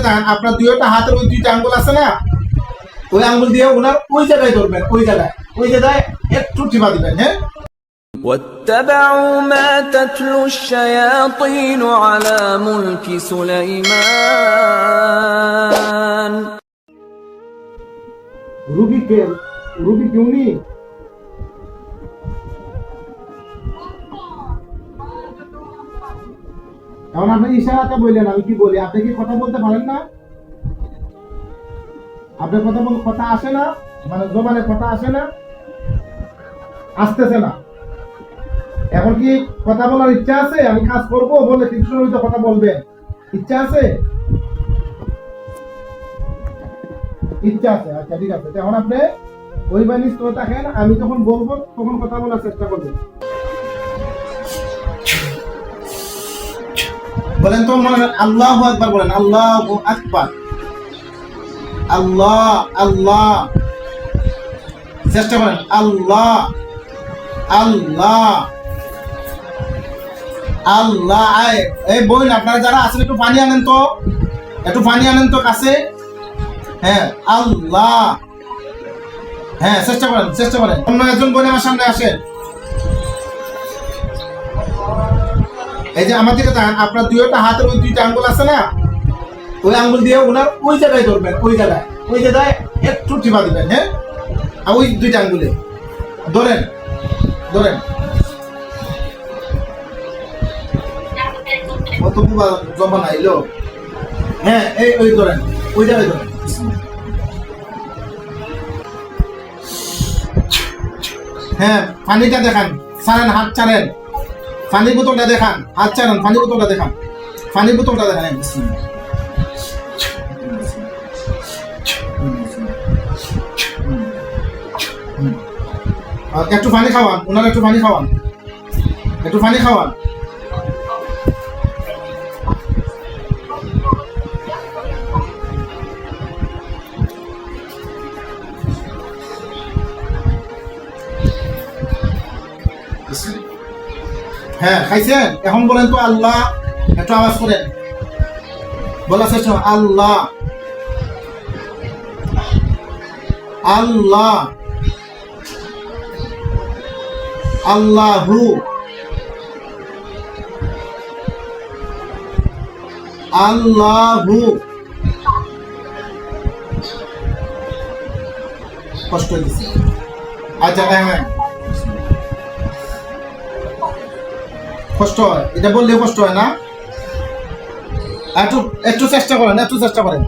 তাকান, আপনার দুইটা হাতের ওই দুইটা আঙ্গুল আছে না, ওই আঙ্গুল দিয়ে ওনার ওই জায়গায় ধরবেন, ওই জায়গায় একটু টিপা দিবেন। হ্যাঁ, واتبعوا ما تتلو الشياطين على ملك سليمان রুগী কি উনি? এখন আপনি ইশারাতে বললেন, আমি কি বলি? আপনি কি কথা বলতে পারেন না? আপনার কথা আসে না, মানে জবানে কথা আসে না, আসতেছে না। এখন কি কথা বলার ইচ্ছা আছে? আমি কাজ করবো বলে কিছু কথা বলবেন, ইচ্ছা আছে? ইচ্ছা আছে, আচ্ছা ঠিক আছে। এখন আপনি ওই বাণী থাকেন, আমি যখন বলবো তখন কথা বলার চেষ্টা করবেন। বলেন তো, মনে আল্লাহু আকবার বলেন, আল্লাহু আকবার, আল্লাহ আল্লাহ, চেষ্টা করেন, আল্লাহ আল্লাহ আল্লাহ। এই বোন, আপনারা যারা আছেন একটু পানি আনেন তো কাছে। হ্যাঁ, আল্লাহ, হ্যাঁ, চেষ্টা করেন। অন্য একজন বোন আমার সামনে আসেন। এই যে আমার দিকে তাকান, আপনার দুইটা হাতের ওই দুইটা আঙ্গুল আছে না, ওই আঙ্গুল দিয়ে ওনার ওই জায়গায় ধরবেন, ওই জায়গায় একটু টিপা দিবেন। হ্যাঁ, আর ওই দুইটা আঙ্গুলে ধরেন। কতটুকু জমা নাইলো? হ্যাঁ, ওই ধরেন, ওই জায়গায় ধরেন। হ্যাঁ, পানিটা দেখান, ছাড়েন, হাত ছাড়েন। পানির বোতলটা দেখান, হাত ছাড়েন, পানির বোতলটা দেখান। একটু পানি খাওয়ান, ওনার একটু পানি খাওয়ান। হ্যাঁ, খাইছেন? এখন বলেন তো আল্লাহ, একটু আওয়াজ করেন, বলার চেষ্টা করেন, আল্লাহ আল্লাহ আল্লাহু আল্লাহু। কষ্ট হয়েছে? আচ্ছা, হ্যাঁ, কষ্ট হয়, এটা বললে কষ্ট হয় না? একটু চেষ্টা করেন,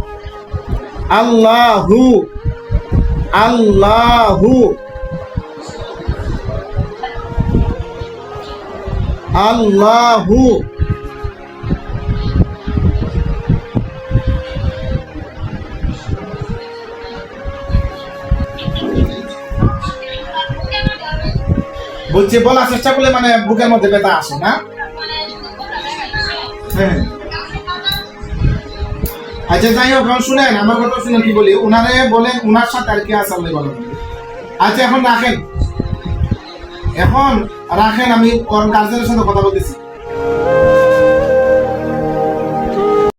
আল্লাহু আল্লাহু আল্লাহু। বলছি, বলার চেষ্টা করলে মানে বুকের মধ্যে ব্যথা আসে না? হ্যাঁ, আচ্ছা, যাই হোক, শুনেন আমার কথা, শুনেন কি বলি। উনারে বলেন, উনার সাথে আর কি আছে আল্লাহ ভালো। আচ্ছা, এখন রাখেন, আমি ওর গার্জেনের সাথে কথা বলতেছি।